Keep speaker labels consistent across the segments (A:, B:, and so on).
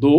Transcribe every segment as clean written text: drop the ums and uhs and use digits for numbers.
A: 2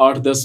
A: 8, 10,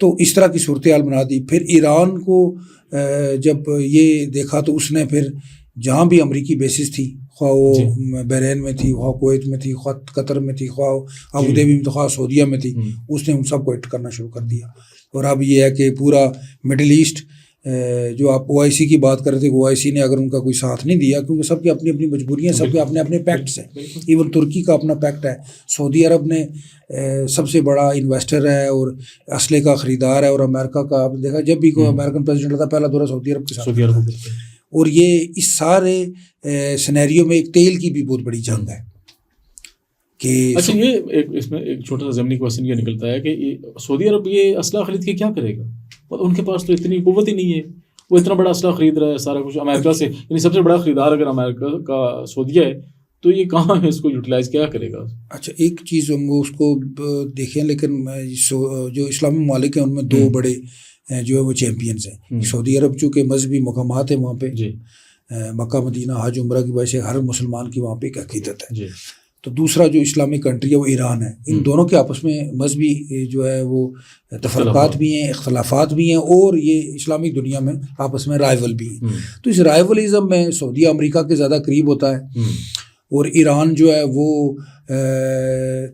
B: تو اس طرح کی صورتحال بنا دی. پھر ایران کو جب یہ دیکھا تو اس نے پھر جہاں بھی امریکی بیسز تھی، خواہ وہ بحرین میں تھی، خواہ کویت میں تھی، خواہ قطر میں تھی، خواہ ابوظہبی میں تھی، خواہ سعودیہ میں تھی، اس نے ان سب کو ہٹ کرنا شروع کر دیا. اور اب یہ ہے کہ پورا مڈل ایسٹ، جو آپ او آئی سی کی بات کر رہے تھے، او آئی سی نے اگر ان کا کوئی ساتھ نہیں دیا، کیونکہ سب کی اپنی اپنی مجبوریاں، سب کے اپنے اپنے پیکٹس ہیں. ایون ترکی کا اپنا پیکٹ ہے. سعودی عرب نے سب سے بڑا انویسٹر ہے اور اسلحے کا خریدار ہے. اور امریکہ کا آپ نے دیکھا جب بھی کوئی امریکن پریزیڈنٹ تھا پہلا دورہ سعودی عرب کے ساتھ. اور یہ اس سارے سینیریو میں ایک تیل کی بھی بہت بڑی جنگ ہے کہ
A: اچھا یہ اس میں ایک چھوٹا سا ضمنی کوشچن یہ نکلتا ہے کہ سعودی عرب یہ اسلحہ خرید کے کیا کرے گا؟ ان کے پاس تو اتنی قوت ہی نہیں ہے، وہ اتنا بڑا اسلحہ خرید رہا ہے سارا کچھ امریکہ سے، یعنی سب سے بڑا خریدار اگر امریکہ کا سعودیہ ہے تو یہ کہاں ہے، اس کو یوٹیلائز کیا کرے گا؟
B: اچھا ایک چیز ہم اس کو دیکھیں، لیکن جو اسلامی ممالک ہیں ان میں دو بڑے جو ہے وہ چیمپئنز ہیں. سعودی عرب چونکہ مذہبی مقامات ہیں وہاں پہ، مکہ مدینہ حج عمرہ کی وجہ سے ہر مسلمان کی وہاں پہ ایک عقیدت ہے. تو دوسرا جو اسلامک کنٹری ہے وہ ایران ہے. ان دونوں کے آپس میں مذہبی جو ہے وہ تفرقات بھی ہیں، اختلافات بھی ہیں، اور یہ اسلامک دنیا میں آپس میں رائیول بھی ہیں. تو اس رائیولزم میں سعودیہ امریکہ کے زیادہ قریب ہوتا ہے، اور ایران جو ہے وہ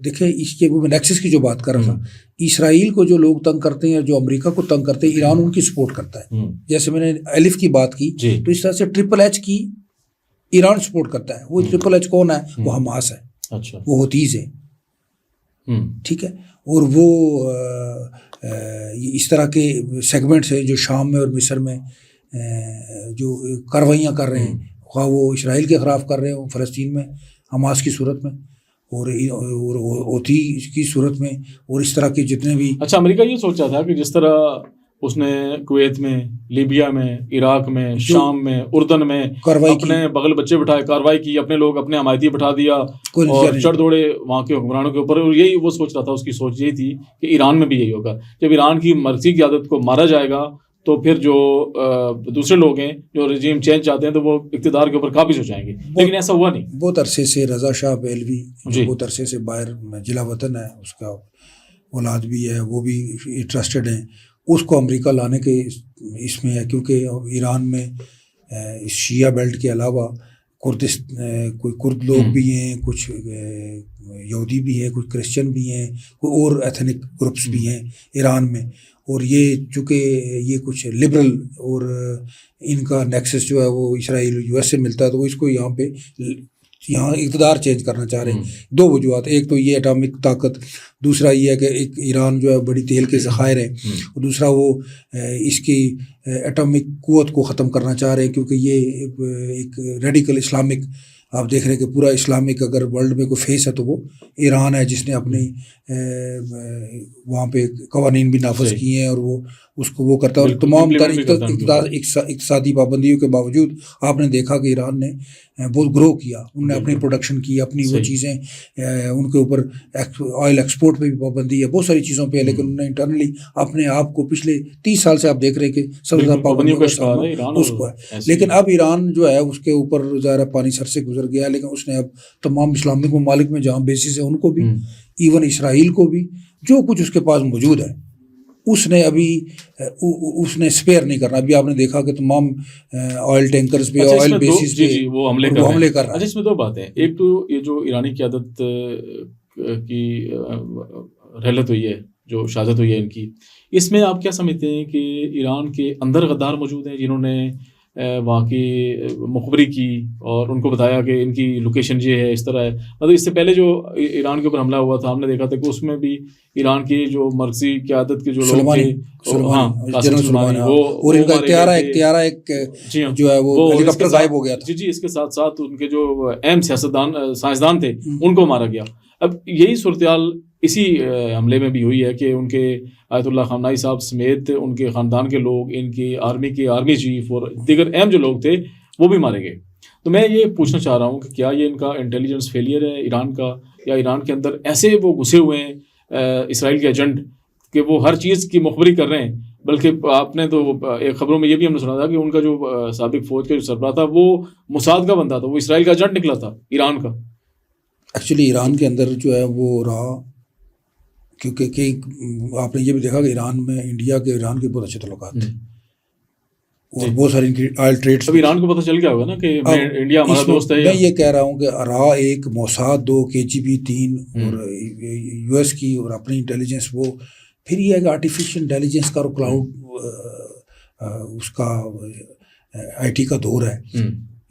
B: دیکھیں اس کے وہ نیکسس کی جو بات کر رہا تھا، اسرائیل کو جو لوگ تنگ کرتے ہیں، جو امریکہ کو تنگ کرتے ہیں، ایران ان کی سپورٹ کرتا ہے. جیسے میں نے الف کی بات کی تو اس طرح سے ٹرپل ایچ کی ایران سپورٹ کرتا ہے. وہ ٹرپل ایچ کون ہے؟ وہ حماس ہے. اچھا وہ ہوتیز ہے. ٹھیک ہے. اور وہ اس طرح کے سیگمنٹس ہیں جو شام میں اور مصر میں جو کارروائیاں کر رہے ہیں، خواہ وہ اسرائیل کے خلاف کر رہے ہوں فلسطین میں حماس کی صورت میں، اور ہوتی کی صورت میں، اور اس طرح کے جتنے بھی.
A: اچھا امریکہ یہ سوچا تھا کہ جس طرح اس نے کویت میں، لیبیا میں، عراق میں، شام میں، اردن میں اپنے بغل بچے بٹھائے، کارروائی کی، اپنے لوگ اپنے حمایتی بٹھا دیا اور چڑھ دوڑے وہاں کے حکمرانوں کے اوپر. اور یہی وہ سوچ رہا تھا، اس کی سوچ یہی تھی کہ ایران میں بھی یہی ہوگا. جب ایران کی مرضی کی عادت کو مارا جائے گا تو پھر جو دوسرے لوگ ہیں جو رجیم چینج چاہتے ہیں تو وہ اقتدار کے اوپر قابض ہو جائیں گے. لیکن ایسا ہوا نہیں.
B: بہت عرصے سے رضا شاہ بہلوی بہت عرصے سے باہر جلا وطن ہے، اس کا اولاد بھی ہے، وہ بھی انٹرسٹڈ ہیں. اس کو امریکہ لانے کے اس میں ہے، کیونکہ ایران میں شیعہ بیلٹ کے علاوہ کوئی کرد لوگ بھی ہیں، کچھ یہودی بھی ہیں، کچھ کرسچن بھی ہیں، کوئی اور ایتھنک گروپس بھی ہیں ایران میں. اور یہ چونکہ یہ کچھ لبرل اور ان کا نیکسس جو ہے وہ اسرائیل یو ایس سے ملتا ہے، تو وہ اس کو یہاں اقتدار چینج کرنا چاہ رہے ہیں. دو وجوہات، ایک تو یہ اٹامک طاقت، دوسرا یہ ہے کہ ایک ایران جو ہے بڑی تیل کے ذخائر ہیں، اور دوسرا وہ اس کی ایٹمک قوت کو ختم کرنا چاہ رہے ہیں، کیونکہ یہ ایک ریڈیکل اسلامک، آپ دیکھ رہے ہیں کہ پورا اسلامک اگر ورلڈ میں کوئی فیس ہے تو وہ ایران ہے، جس نے اپنی وہاں پہ قوانین بھی نافذ کیے ہیں، اور وہ اس کو وہ کرتا ہے. اور تمام تر اقتصادی پابندیوں کے باوجود آپ نے دیکھا کہ ایران نے بہت گرو کیا، انہوں نے اپنی پروڈکشن کی، اپنی وہ چیزیں، ان کے اوپر آئل ایکسپورٹ پہ بھی پابندی ہے، بہت ساری چیزوں پہ، لیکن انہوں نے انٹرنلی اپنے آپ کو پچھلے 30 سال سے آپ دیکھ رہے ہیں کہ سب سے زیادہ پابندیوں کا سامنا اس کو ہے. لیکن اب ایران جو ہے اس کے اوپر ظاہر پانی سر سے گزر گیا، لیکن اس نے اب تمام اسلامک ممالک میں جہاں بیسس ہے ان کو بھی، ایون اسرائیل کو بھی، جو کچھ اس کے پاس موجود ہے اس نے ابھی اس نے اسپیئر نہیں کرنا. ابھی آپ نے دیکھا کہ تمام آئل ٹینکرز پہ، آئل بیسز پہ وہ حملے کر رہا ہے.
A: اچھا اس میں دو باتیں، ایک تو یہ جو ایرانی قیادت کی رحلت ہوئی ہے، جو شہادت ہوئی ہے ان کی، اس میں آپ کیا سمجھتے ہیں کہ ایران کے اندر غدار موجود ہیں جنہوں نے وہاں کی مخبری کی اور ان کو بتایا کہ ان کی لوکیشن یہ ہے، اس طرح ہے؟ مطلب اس سے پہلے جو ایران کے اوپر حملہ ہوا تھا ہم نے دیکھا تھا کہ اس میں بھی ایران کی جو مرکزی قیادت کے جو لوگ تھے،
B: اور ان کا اختیارہ ایک جو ہے وہ ہیلی کاپٹر غائب ہو گیا تھا.
A: جی اس کے ساتھ ساتھ ان کے جو اہم سائنسدان تھے ان کو مارا گیا. اب یہی صورتحال اسی حملے میں بھی ہوئی ہے کہ ان کے آیت اللہ خامنائی صاحب سمیت ان کے خاندان کے لوگ، ان کی آرمی چیف اور دیگر اہم جو لوگ تھے وہ بھی مارے گئے. تو میں یہ پوچھنا چاہ رہا ہوں کہ کیا یہ ان کا انٹیلیجنس فیلئر ہے ایران کا، یا ایران کے اندر ایسے وہ گھسے ہوئے ہیں اسرائیل کے ایجنٹ کہ وہ ہر چیز کی مخبری کر رہے ہیں؟ بلکہ آپ نے تو ایک خبروں میں یہ بھی ہم نے سنا تھا کہ ان کا جو سابق فوج کا جو سربراہ تھا وہ موساد کا بندہ تھا، وہ اسرائیل کا ایجنٹ نکلا تھا ایران کا.
B: ایکچولی ایران کے اندر جو ہے وہ رہا کیونکہ آپ نے یہ بھی دیکھا کہ ایران میں انڈیا کے ایران کے بہت اچھے تعلقات تھے اور بہت سارے ان کی آئل ٹریڈس.
A: اب ایران کو پتہ چل گیا ہوگا نا کہ انڈیا ہمارا دوست ہے.
B: میں یہ کہہ رہا ہوں کہ رہا ایک موساد 2 KGB 3 اور یو ایس کی اور اپنی انٹیلیجنس, وہ پھر یہ ہے کہ آرٹیفیشیل انٹیلیجنس کا اور کلاؤڈ اس کا آئی ٹی کا دور ہے.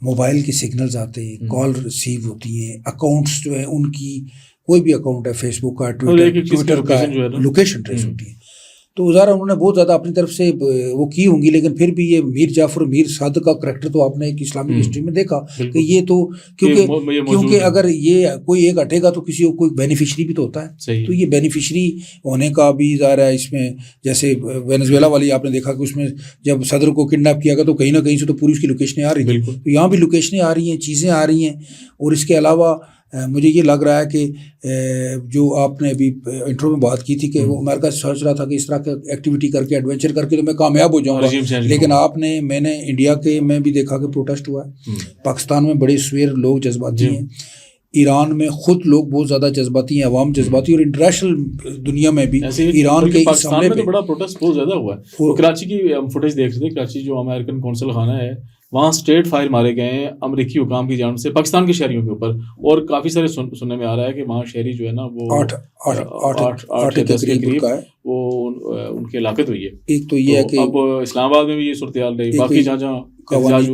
B: موبائل کے سگنلز آتے ہیں, کال ریسیو ہوتی ہیں, اکاؤنٹس جو ہیں ان کی کوئی بھی اکاؤنٹ ہے فیس بک کا, ٹویٹر کا, لوکیشن ٹریس ہوتی ہے. تو ظاہر انہوں نے بہت زیادہ اپنی طرف سے وہ کی ہوں گی, لیکن پھر بھی یہ میر جعفر میر صادق کا کریکٹر تو آپ نے ایک اسلامی ہسٹری میں دیکھا کہ یہ تو کیونکہ اگر یہ کوئی ایک ہٹے گا تو کسی کو کوئی بینیفیشری بھی تو ہوتا ہے. تو یہ بینیفیشری ہونے کا بھی ظاہر ہے اس میں, جیسے وینزویلا والی آپ نے دیکھا کہ اس میں جب صدر کو کڈنیپ کیا گیا تو کہیں نہ کہیں سے تو پوری اس کی لوکیشنیں آ رہی تھیں. تو یہاں بھی لوکیشنیں آ رہی ہیں, چیزیں آ رہی ہیں. اور اس کے علاوہ مجھے یہ لگ رہا ہے کہ جو آپ نے ابھی انٹرو میں بات کی تھی کہ وہ امریکہ سوچ رہا تھا کہ اس طرح کی ایکٹیویٹی کر کے ایڈونچر کر کے تو میں کامیاب ہو جاؤں گا, لیکن میں نے انڈیا کے میں بھی دیکھا کہ پروٹیسٹ ہوا ہے. پاکستان میں بڑے سویر لوگ جذباتی ہیں, ایران میں خود لوگ بہت زیادہ جذباتی ہیں, عوام جذباتی, اور انٹرنیشنل دنیا میں بھی ایران کے اس حملے پہ
A: بڑا پروٹیسٹ بہت زیادہ ہوا ہے. کراچی کی فوٹیج دیکھ رہے تھے, کراچی جو امریکن قونصل خانہ ہے وہاں اسٹریٹ فائر مارے گئے ہیں امریکی حکام کی جانب سے پاکستان کے شہریوں کے اوپر, اور کافی سارے سننے میں آ رہا ہے کہ وہاں شہری جو ہے نا وہ 8 یا 10 کے قریب وہ ان کی ہلاکت ہوئی ہے.
B: ایک تو یہ ہے کہ
A: اب اسلام آباد میں بھی یہ صورتحال رہی, باقی جہاں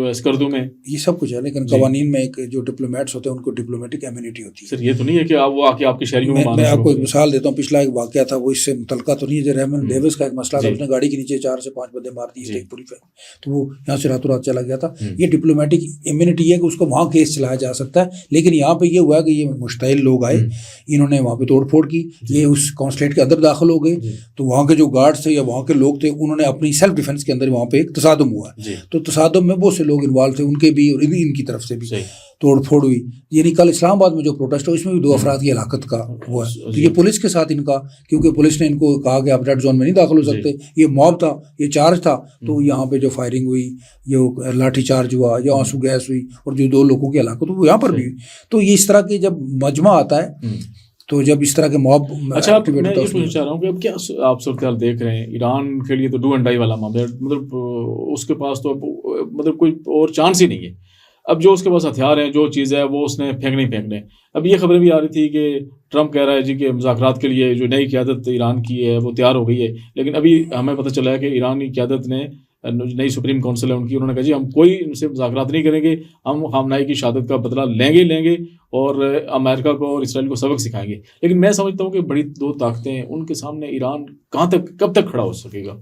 A: اسکردو میں
B: یہ سب کچھ ہے, لیکن قوانین میں ایک جو ڈپلومیٹس ہوتے ہیں ان کو ڈپلومیٹک امیونٹی ہوتی ہے.
A: سر یہ تو نہیں ہے کہ آپ وہ آ کے آپ کے شہریوں
B: میں آپ کو ایک مثال دیتا ہوں, پچھلا ایک واقعہ تھا, وہ اس سے متعلقہ تو نہیں ہے, ریمن ڈیوس کا ایک مسئلہ تھا, اس نے گاڑی کے نیچے 4 سے 5 بندے مار دیے پوری فیملی, تو وہ یہاں سے راتوں رات چلا گیا تھا. یہ ڈپلومیٹک امیونٹی ہے کہ اس کو وہاں کیس چلایا جا سکتا ہے, لیکن یہاں پہ یہ ہوا کہ یہ مشتعل لوگ آئے, انہوں نے وہاں پہ توڑ پھوڑ کی, یہ اس کانسلیٹ کے اندر داخل ہو گئے, تو وہاں کے جو گارڈس تھے یا وہاں کے لوگ تھے انہوں نے اپنی سیلف ڈیفینس کے اندر وہاں پہ ایک تصادم ہوا, تو تصادم میں بہت سے لوگ انوالو تھے, ان کے بھی اور ان کی طرف سے بھی توڑ پھوڑ ہوئی. یعنی کل اسلام آباد میں جو پروٹیسٹ ہو اس میں بھی 2 افراد کی ہلاکت کا ہوا ہے. تو یہ پولیس کے ساتھ ان کا, کیونکہ پولیس نے ان کو کہا کہ آپ ریڈ زون میں نہیں داخل ہو سکتے, یہ موب تھا, یہ چارج تھا, تو یہاں پہ جو فائرنگ ہوئی, یہ لاٹھی چارج ہوا, یا آنسو گیس ہوئی, اور جو 2 لوگوں کی ہلاکت ہوئی وہ یہاں پر بھی ہوئی. تو یہ اس طرح کے جب مجمع آتا ہے, تو جب اس طرح کے موب.
A: اچھا میں یہ پوچھنا چاہ رہا ہوں کہ اب کیا آپ صورتحال دیکھ رہے ہیں, ایران کے لیے تو ڈو اینڈ ڈائی والا معاملہ ہے, مطلب اس کے پاس تو مطلب کوئی اور چانس ہی نہیں ہے. اب جو اس کے پاس ہتھیار ہیں, جو چیز ہے وہ اس نے پھینکنے. اب یہ خبریں بھی آ رہی تھی کہ ٹرمپ کہہ رہا ہے جی کہ مذاکرات کے لیے جو نئی قیادت ایران کی ہے وہ تیار ہو گئی ہے, لیکن ابھی ہمیں پتہ چلا ہے کہ ایرانی قیادت نے, نئی سپریم کونسل ہے ان کی, انہوں نے کہا جی ہم کوئی ان سے مذاکرات نہیں کریں گے, ہم خامنائی کی شہادت کا بدلہ لیں گے اور امریکہ کو اور اسرائیل کو سبق سکھائیں گے. لیکن میں سمجھتا ہوں کہ بڑی 2 طاقتیں ہیں, ان کے سامنے ایران کب تک کھڑا ہو سکے گا.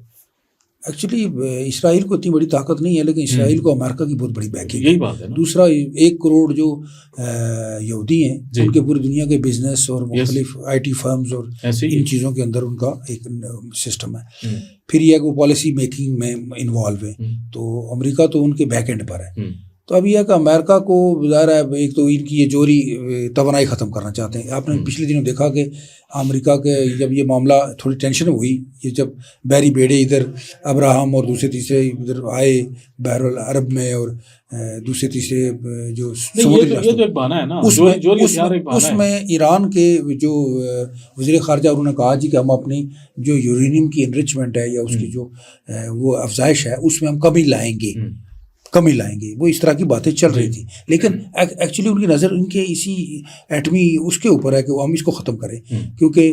B: ایکچولی اسرائیل کو اتنی بڑی طاقت نہیں ہے, لیکن اسرائیل کو امریکہ کی بہت بڑی بیکنگ ہے.
A: یہی بات ہے.
B: دوسرا 1 کروڑ جو یہودی ہیں ان کے پوری دنیا کے بزنس اور مختلف آئی ٹی فرمز اور ان چیزوں کے اندر ان کا ایک سسٹم ہے. پھر یہ کہ وہ پالیسی میکنگ میں انوالو ہیں, تو امریکہ تو ان کے بیک اینڈ پر ہے. تو اب یہ ہے کہ امریکہ کو ظاہر ہے ایک تو ان کی یہ جوہری توانائی ختم کرنا چاہتے ہیں. آپ نے پچھلے دنوں دیکھا کہ امریکہ کے جب یہ معاملہ تھوڑی ٹینشن ہوئی, یہ جب بحری بیڑے ادھر ابراہم اور دوسرے تیسرے ادھر آئے بحر العرب میں, اور دوسرے تیسرے جو اس میں ایران کے جو وزیر خارجہ انہوں نے کہا جی کہ ہم اپنی جو یورینیم کی انریچمنٹ ہے یا اس کی جو وہ افزائش ہے اس میں ہم کمی لائیں گے, وہ اس طرح کی باتیں چل رہی تھی. لیکن ایکچولی ان کی نظر ان کے اسی ایٹمی اس کے اوپر ہے کہ ہم اس کو ختم کریں, کیونکہ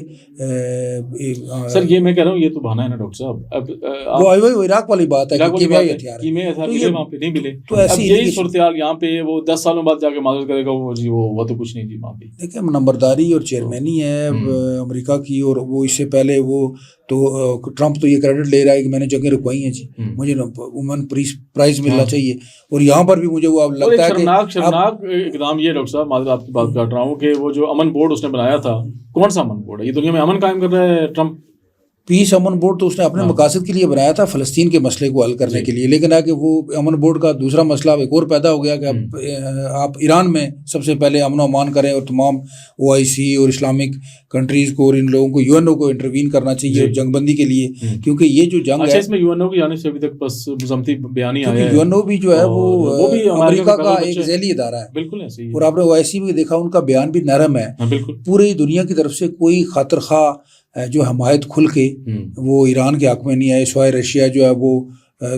A: سر یہ میں کہہ رہا ہوں یہ تو بہانا ہے نا ڈاکٹر صاحب. اب
B: وہ عراق والی بات ہے کہ کیمیائی ہتھیار
A: وہاں پہ نہیں ملے, تو ایسی یہی صورتحال یہاں پہ وہ 10 سالوں بعد جا کے معذرت کرے گا وہ جی وہ تو کچھ نہیں جی وہاں پہ.
B: دیکھیں نمبرداری اور چیئرمینی ہے امریکہ کی, اور وہ اس سے پہلے وہ تو ٹرمپ تو یہ کریڈٹ لے رہا ہے کہ میں نے جنگیں رکوائی ہیں جی, مجھے وومن پرائز ملنا چاہیے, اور یہاں پر بھی مجھے وہ اب لگتا ہے کہ
A: شرمناک اقدام یہ ڈاکٹر صاحب معذرت آپ کی بات کر رہا ہوں کہ وہ جو امن بورڈ اس نے بنایا تھا, کون سا امن بورڈ ہے, یہ دنیا میں امن قائم کر رہا ہے ٹرمپ.
B: پیس امن بورڈ تو اس نے اپنے مقاصد کے لیے بنایا تھا, فلسطین کے مسئلے کو حل کرنے کے لیے, لیکن ہے کہ وہ امن بورڈ کا دوسرا مسئلہ ایک اور پیدا ہو گیا کہ اب آپ ایران میں سب سے پہلے امن و امان کریں, اور تمام OIC اور اسلامک کنٹریز کو اور ان لوگوں کو UNO کو انٹروین کرنا چاہیے جنگ بندی کے لیے, کیونکہ یہ جو جنگ ہے
A: اس میں UNO کی جانب سے ابھی تک بس مذمتی بیان ہی آیا ہے.
B: UNO بھی جو ہے وہ بھی امریکہ کا ایک ذیلی ادارہ ہے,
A: بالکل ایسے ہی,
B: اور آپ نے OIC بھی دیکھا ان کا بیان بھی نرم ہے,
A: بالکل
B: پوری دنیا کی طرف سے کوئی خاطر خواہ جو حمایت کھل کے وہ ایران کے حق میں نہیں آئے، سوائے رشیا جو ہے وہ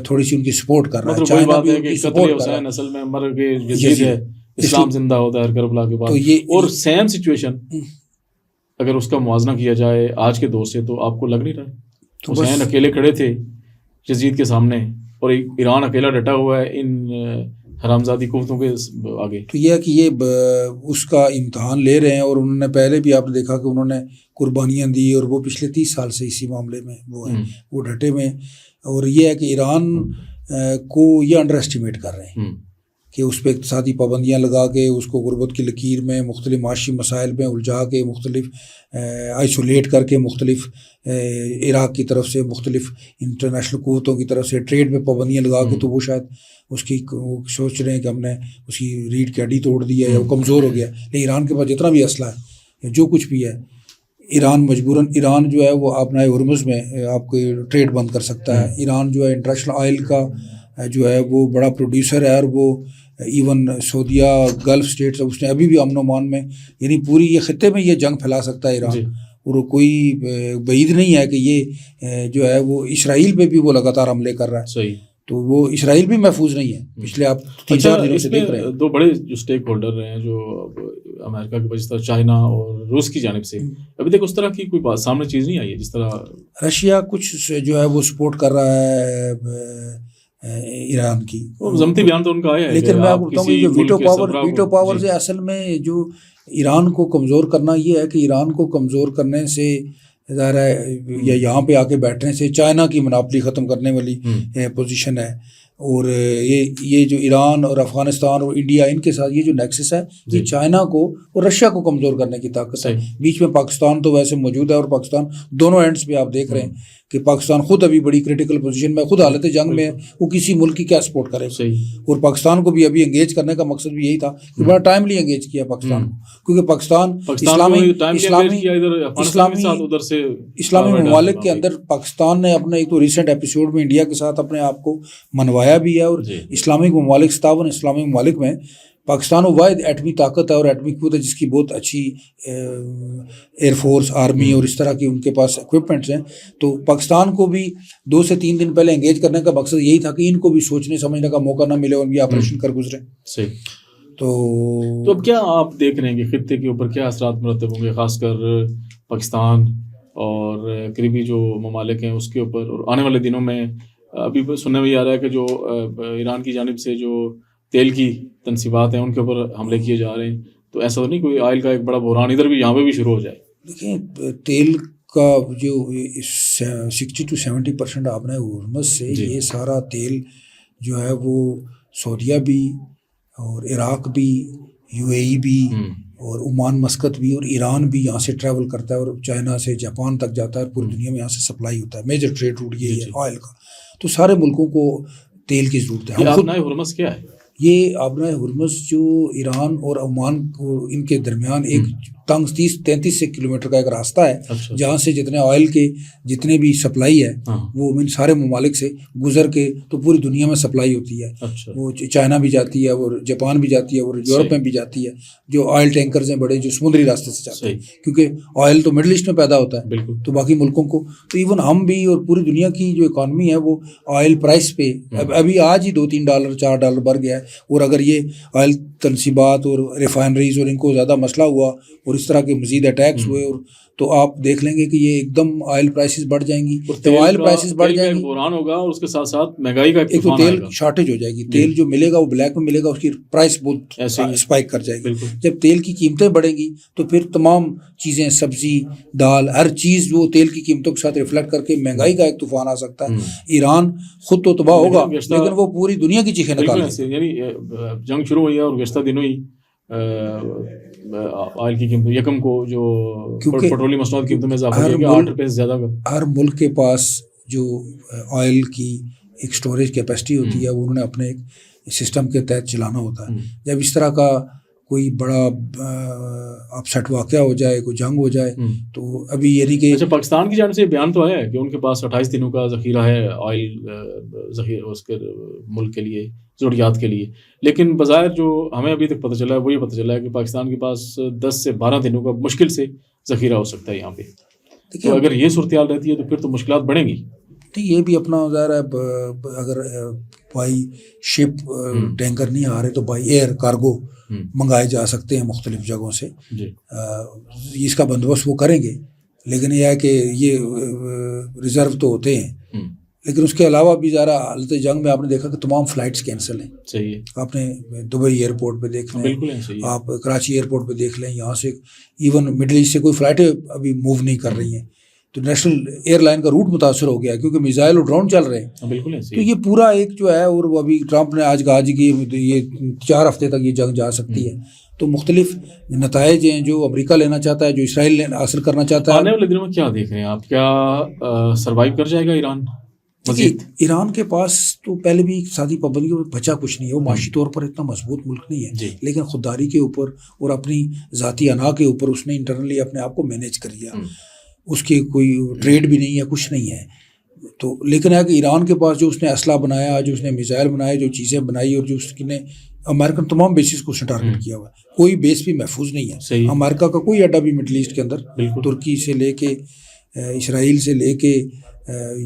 B: تھوڑی سی ان کی سپورٹ کر رہا ہے، چائنا بھی ان کی سپورٹ کر رہا ہے،
A: اصل میں مر کے یزید ہے، اسلام زندہ ہوتا ہے کربلا کے بعد. اور سیم سچویشن اگر اس کا موازنہ کیا جائے آج کے دور سے تو آپ کو لگ نہیں رہا؟ حسین اکیلے کھڑے تھے یزید کے سامنے اور ایران اکیلا ڈٹا ہوا ہے ان حرامزادی قوتوں کے آگے.
B: تو یہ ہے کہ یہ اس کا امتحان لے رہے ہیں، اور انہوں نے پہلے بھی آپ نے دیکھا کہ انہوں نے قربانیاں دی، اور وہ پچھلے 30 سال سے اسی معاملے میں وہ ہیں، وہ ڈٹے ہوئے ہیں. اور یہ ہے کہ ایران کو یہ انڈر اسٹیمیٹ کر رہے ہیں کہ اس پہ اقتصادی پابندیاں لگا کے اس کو غربت کی لکیر میں مختلف معاشی مسائل میں الجھا کے مختلف آئسولیٹ کر کے مختلف عراق کی طرف سے مختلف انٹرنیشنل قوتوں کی طرف سے ٹریڈ میں پابندیاں لگا کے، تو وہ شاید اس کی سوچ رہے ہیں کہ ہم نے اس کی ریڑھ کی ہڈی توڑ دی ہے یا وہ کمزور ہو گیا. لیکن ایران کے پاس جتنا بھی اسلحہ ہے، جو کچھ بھی ہے، ایران مجبوراً ایران جو ہے وہ آبنائے ہرمز میں آپ کو ٹریڈ بند کر سکتا ہے. ایران جو ہے انٹرنیشنل آئل کا جو ہے وہ بڑا پروڈیوسر ہے، اور وہ ایون سعودیہ گلف اسٹیٹس اس نے ابھی بھی امن و امان میں، یعنی پوری یہ خطے میں یہ جنگ پھیلا سکتا ہے ایران. اور کوئی بعید نہیں ہے کہ یہ جو ہے وہ اسرائیل پہ بھی وہ لگاتار حملے کر رہا ہے.
A: صحیح.
B: تو وہ اسرائیل بھی محفوظ نہیں ہے. پچھلے آپ 3-4 دنوں سے دیکھ رہے ہیں
A: دو بڑے جو اسٹیک ہولڈر ہیں جو امریکہ کی وجہ سے چائنا اور روس کی جانب سے، ابھی تک اس طرح کی کوئی بات سامنے چیز نہیں آئی ہے. جس طرح
B: رشیا کچھ جو ہے وہ سپورٹ کر رہا ہے ایران کی،
A: ضمنی بیان تو ان کا آیا ہے،
B: لیکن میں آپ کو بتاؤں گا جو ویٹو پاور سے اصل میں جو ایران کو کمزور کرنا یہ ہے کہ ایران کو کمزور کرنے سے ظاہر ہے یا یہاں پہ آ کے بیٹھنے سے چائنا کی مناپلی ختم کرنے والی پوزیشن ہے. اور یہ جو ایران اور افغانستان اور انڈیا ان کے ساتھ یہ جو نیکسس ہے یہ چائنا کو اور رشیا کو کمزور کرنے کی طاقت ہے. بیچ میں پاکستان تو ویسے موجود ہے، اور پاکستان دونوں اینڈز پہ آپ دیکھ رہے ہیں کہ پاکستان خود ابھی بڑی کریٹیکل پوزیشن میں، خود حالت جنگ میں، وہ کسی ملک کی کیا سپورٹ کرے. اور پاکستان کو بھی ابھی انگیج کرنے کا مقصد بھی یہی تھا کہ بڑا ٹائملی انگیج کیا پاکستان کو، کیونکہ پاکستان اسلامی ممالک کے اندر پاکستان نے اپنے ایک تو ریسنٹ ایپیسوڈ میں انڈیا کے ساتھ اپنے آپ کو منوایا بھی ہے. اور اسلامی ممالک 57 اسلامی ممالک میں پاکستان وہ واحد ایٹمی طاقت ہے اور ایٹمی قوت ہے جس کی بہت اچھی ایئر فورس، آرمی اور اس طرح کی ان کے پاس اکوپمنٹس ہیں. تو پاکستان کو بھی 2 سے 3 دن پہلے انگیج کرنے کا مقصد یہی تھا کہ ان کو بھی سوچنے سمجھنے کا موقع نہ ملے اور یہ آپریشن کر گزرے.
A: صحیح. تو اب کیا آپ دیکھ رہے ہیں کہ خطے کے اوپر کیا اثرات مرتب ہوں گے، خاص کر پاکستان اور قریبی جو ممالک ہیں اس کے اوپر؟ اور آنے والے دنوں میں ابھی سننے میں یہ آ رہا ہے کہ جو ایران کی جانب سے جو تیل کی تنصیبات ہیں ان کے اوپر حملے کیے جا رہے ہیں، تو ایسا تو نہیں کوئی آئل کا ایک بڑا بحران ادھر بھی یہاں پہ بھی شروع ہو جائے؟
B: دیکھیں تیل کا جو 60 to 70% آبنائے ہرمز سے یہ سارا تیل جو ہے وہ سعودیہ بھی اور عراق بھی، UAE بھی اور عمان مسقط بھی اور ایران بھی یہاں سے ٹریول کرتا ہے، اور چائنا سے جاپان تک جاتا ہے، پوری دنیا میں یہاں سے سپلائی ہوتا ہے. میجر ٹریڈ روٹ یہی ہے آئل کا. تو سارے ملکوں کو تیل کی ضرورت ہے.
A: آبنائے ہرمز کیا ہے؟
B: یہ آبنائے ہرمز جو ایران اور عمان کو ان کے درمیان ایک تنگ 30-33 کلومیٹر کا ایک راستہ ہے جہاں سے جتنے آئل کے جتنے بھی سپلائی ہے وہ ان سارے ممالک سے گزر کے تو پوری دنیا میں سپلائی ہوتی ہے. وہ چائنا بھی جاتی ہے اور جاپان بھی جاتی ہے اور یورپ میں بھی جاتی ہے. جو آئل ٹینکرز ہیں بڑے جو سمندری راستے سے جاتے ہیں، کیونکہ آئل تو مڈل ایسٹ میں پیدا ہوتا ہے تو باقی ملکوں کو تو ایون ہم بھی اور پوری دنیا کی جو اکانومی ہے وہ آئل پرائس پہ ابھی آج ہی $2-3 $4 بڑھ گیا ہے. اور اگر یہ آئل تنصیبات اور ریفائنریز اور ان کو زیادہ مسئلہ ہوا اور اس طرح کے مزید اٹیکس ہوئے اور تو آپ دیکھ لیں گے کہ یہ ایک دم آئل پرائسز بڑھ جائیں گی. تو آئل پرائسز بڑھ جائیں گی، بحران
A: ہوگا اور اس کے ساتھ ساتھ مہنگائی کا
B: ایک تو تیل شارٹیج ہو جائے گی. تیل جو ملے گا وہ بلیک میں ملے گا، اس کی پرائس بہت اسپائک کر جائے گی. جب تیل کی قیمتیں بڑھیں گی تو پھر تمام چیزیں، سبزی، دال، ہر چیز وہ تیل کی قیمتوں کے ساتھ ریفلیکٹ کر کے مہنگائی کا ایک طوفان آ سکتا ہے. ایران خود تو تباہ ہوگا لیکن وہ پوری دنیا کی چیخیں نکال گا.
A: یعنی جنگ شروع ہوئی ہے اور گزشتہ دنوں ہی آئل کی قیمت یکم کو جو پیٹرولیم مصنوعات کی قیمتوں میں اضافہ کیا گیا 8 روپے سے زیادہ کا.
B: ہر ملک کے پاس جو آئل کی ایک سٹوریج کیپیسٹی ہوتی ہے وہ انہوں نے اپنے ایک سسٹم کے تحت چلانا ہوتا ہے. جب اس طرح کا کوئی بڑا اپسیٹ واقعہ ہو جائے، کوئی جنگ ہو جائے تو ابھی یعنی کہ
A: اچھا پاکستان کی جانب سے بیان تو آیا ہے کہ ان کے پاس 28 دنوں کا ذخیرہ ہے آئل ذخیرہ اس کے ملک کے لیے ضروریات کے لیے، لیکن بظاہر جو ہمیں ابھی تک پتہ چلا ہے وہ یہ پتہ چلا ہے کہ پاکستان کے پاس 10 سے 12 دنوں کا مشکل سے ذخیرہ ہو سکتا ہے یہاں پہ. تو اگر یہ صورتحال رہتی ہے تو پھر تو مشکلات بڑھیں گی.
B: نہیں یہ بھی اپنا ظاہر ہے اگر بائی شپ ٹینکر نہیں آ رہے تو بائی ایئر کارگو منگائے جا سکتے ہیں مختلف جگہوں سے. اس کا بندوبست وہ کریں گے، لیکن یہ ہے کہ یہ ریزرو تو ہوتے ہیں. لیکن اس کے علاوہ بھی ذرا حالت جنگ میں آپ نے دیکھا کہ تمام فلائٹس کینسل ہیں.
A: صحیح ہے.
B: آپ نے دبئی ایئرپورٹ پہ دیکھ لیں، آپ کراچی ایئرپورٹ پہ دیکھ لیں، یہاں سے ایون مڈل ایسٹ سے کوئی فلائٹیں ابھی موو نہیں کر رہی ہیں. تو نیشنل ایئر لائن کا روٹ متاثر ہو گیا کیونکہ میزائل اور ڈرون چل رہے ہیں.
A: بالکل.
B: تو یہ پورا ایک جو ہے، اور وہ ابھی ٹرمپ نے آج کہا جی کہ یہ 4 ہفتے تک یہ جنگ جا سکتی ہے. تو مختلف نتائج ہیں جو امریکہ لینا چاہتا ہے، جو اسرائیل حاصل کرنا چاہتا ہے.
A: آنے والے دنوں میں کیا دیکھ رہے ہیں آپ؟ کیا سروائیو کر جائے گا ایران؟
B: ایران کے پاس تو پہلے بھی اقتصادی پابندیوں میں بچا کچھ نہیں ہے. وہ معاشی طور پر اتنا مضبوط ملک نہیں ہے، لیکن خودداری کے اوپر اور اپنی ذاتی انا کے اوپر اس نے انٹرنلی اپنے آپ کو مینیج کر لیا. اس کی کوئی ٹریڈ بھی نہیں ہے، کچھ نہیں ہے. تو لیکن ہے کہ ایران کے پاس جو اس نے اسلحہ بنایا، جو اس نے میزائل بنائے، جو چیزیں بنائی، اور جو اس نے امریکن تمام بیسز کو اس نے ٹارگیٹ کیا ہوا ہے. کوئی بیس بھی محفوظ نہیں ہے. امریکہ کا کوئی اڈا بھی مڈل ایسٹ کے اندر، ترکی سے لے کے اسرائیل سے لے کے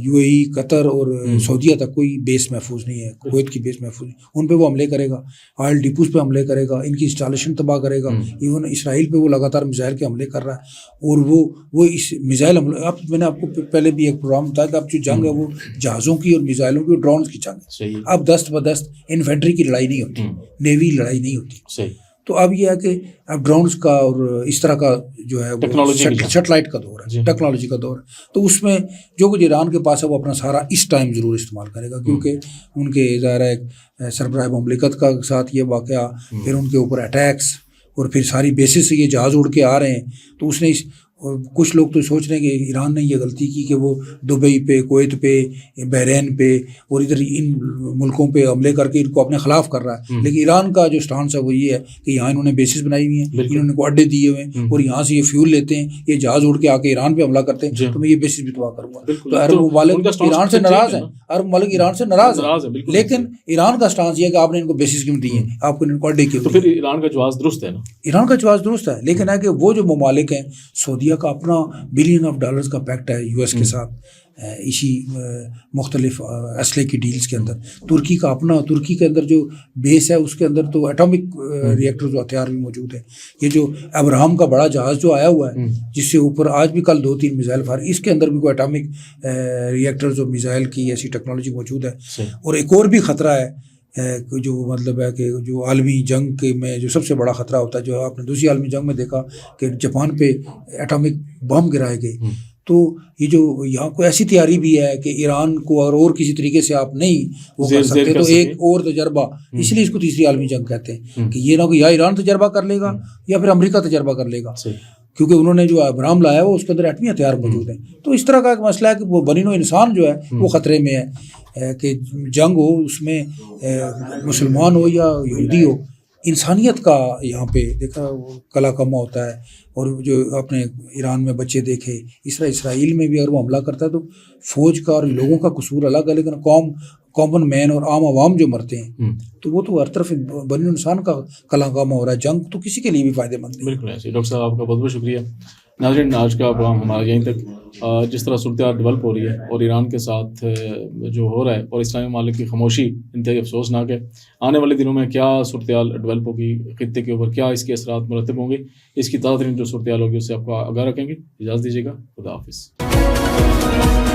B: یو اے ای، قطر اور سعودیہ تک کوئی بیس محفوظ نہیں ہے. کویت کی بیس محفوظ نہیں. ان پہ وہ حملے کرے گا، آئل ڈیپوز پہ حملے کرے گا، ان کی انسٹالیشن تباہ کرے گا. ایون اسرائیل پہ وہ لگاتار میزائل کے حملے کر رہا ہے. اور وہ اس میزائل حملے، اب میں نے آپ کو پہلے بھی ایک پروگرام بتایا کہ اب جو جنگ ہے وہ جہازوں کی اور میزائلوں کی اور ڈرونز کی جنگ ہے. اب دست بدست انفینٹری کی لڑائی نہیں ہوتی، نیوی لڑائی نہیں ہوتی. تو اب یہ ہے کہ اب ڈرونز کا اور اس طرح کا جو ہے سیٹلائٹ کا دور ہے، ٹیکنالوجی کا دور ہے. تو اس میں جو کچھ ایران کے پاس ہے وہ اپنا سارا اس ٹائم ضرور استعمال کرے گا، کیونکہ ان کے ظاہر ہے سربراہ مملکت کا ساتھ یہ واقعہ، پھر ان کے اوپر اٹیکس، اور پھر ساری بیسس سے یہ جہاز اڑ کے آ رہے ہیں. تو اس نے کچھ لوگ تو سوچ رہے ہیں کہ ایران نے یہ غلطی کی کہ وہ دبئی پہ، کویت پہ، بحرین پہ اور ادھر ان ملکوں پہ حملے کر کے ان کو اپنے خلاف کر رہا ہے. لیکن ایران کا جو سٹانس ہے وہ یہ ہے کہ یہاں انہوں نے بیسز بنائی ہوئی ہیں، انہوں نے کو اڈے دیے ہوئے ہیں، اور یہاں سے یہ فیول لیتے ہیں، یہ جہاز اڑ کے آ کے ایران پہ حملہ کرتے ہیں، تو میں یہ بیسز بھی تباہ کروں گا. تو عرب ممالک ایران سے ناراض ہیں، عرب ممالک ایران سے ناراض ہیں. لیکن ایران کا سٹانس یہ ہے کہ آپ نے ان کو بیسز کیوں دی ہیں، آپ کو ان کو اڈے کیوں.
A: تو پھر ایران کا جواز درست ہے نا؟
B: ایران کا جواز درست ہے، لیکن ہے کہ وہ جو ممالک ہیں، سعودیہ کا اپنا بلین آف ڈالرز کا پیکٹ ہے یو ایس کے ساتھ اسی مختلف اسلحے کی ڈیلز کے اندر. ترکی کا اپنا، ترکی کے اندر جو بیس ہے اس کے اندر تو ایٹامک ریئیکٹر جو ہتھیار بھی موجود ہے. یہ جو ابراہم کا بڑا جہاز جو آیا ہوا ہے جس سے اوپر آج بھی کل 2-3 میزائل فائر، اس کے اندر بھی کوئی ایٹامک ریئیکٹر جو میزائل کی ایسی ٹیکنالوجی موجود ہے. اور ایک اور بھی خطرہ ہے جو مطلب ہے کہ جو عالمی جنگ کے میں جو سب سے بڑا خطرہ ہوتا ہے، جو آپ نے دوسری عالمی جنگ میں دیکھا کہ جاپان پہ ایٹامک بم گرائے گئے. تو یہ جو یہاں کوئی ایسی تیاری بھی ہے کہ ایران کو اور کسی طریقے سے آپ نہیں وہ کر سکتے. تو ایک اور تجربہ، اس لیے اس کو تیسری عالمی جنگ کہتے ہیں کہ یہ نہ کہ یا ایران تجربہ کر لے گا یا پھر امریکہ تجربہ کر لے گا، کیونکہ انہوں نے جو ابراہم لایا وہ اس کے اندر ایٹمی ہتھیار موجود ہیں. تو اس طرح کا ایک مسئلہ ہے کہ وہ بنی نوع انسان جو ہے وہ خطرے میں ہے کہ جنگ ہو اس میں مسلمان ہو یا یہودی ہو، انسانیت کا یہاں پہ دیکھا کلا کما ہوتا ہے. اور جو اپنے ایران میں بچے دیکھے، اس طرح اسرائیل میں بھی اگر وہ حملہ کرتا ہے تو فوج کا اور لوگوں کا قصور الگ ہے، لیکن کامن مین اور عام عوام جو مرتے ہیں تو وہ تو ہر طرف بنی انسان کا کلا کما ہو رہا ہے. جنگ تو کسی کے لیے بھی فائدہ مند ہے.
A: بالکل ایسے. ڈاکٹر صاحب آپ کا بہت بہت شکریہ. ناظرین آج کا پروگرام ہمارا یہیں تک. جس طرح صورتحال ڈیولپ ہو رہی ہے اور ایران کے ساتھ جو ہو رہا ہے اور اسلامی ممالک کی خاموشی انتہائی افسوسناک ہے. آنے والے دنوں میں کیا صورتحال ڈیولپ ہوگی خطے کے اوپر، کیا اس کے اثرات مرتب ہوں گے، اس کی تازہ ترین جو صورتحال ہوگی اس سے آپ کو آگاہ رکھیں گے. اجازت دیجیے گا. خدا حافظ.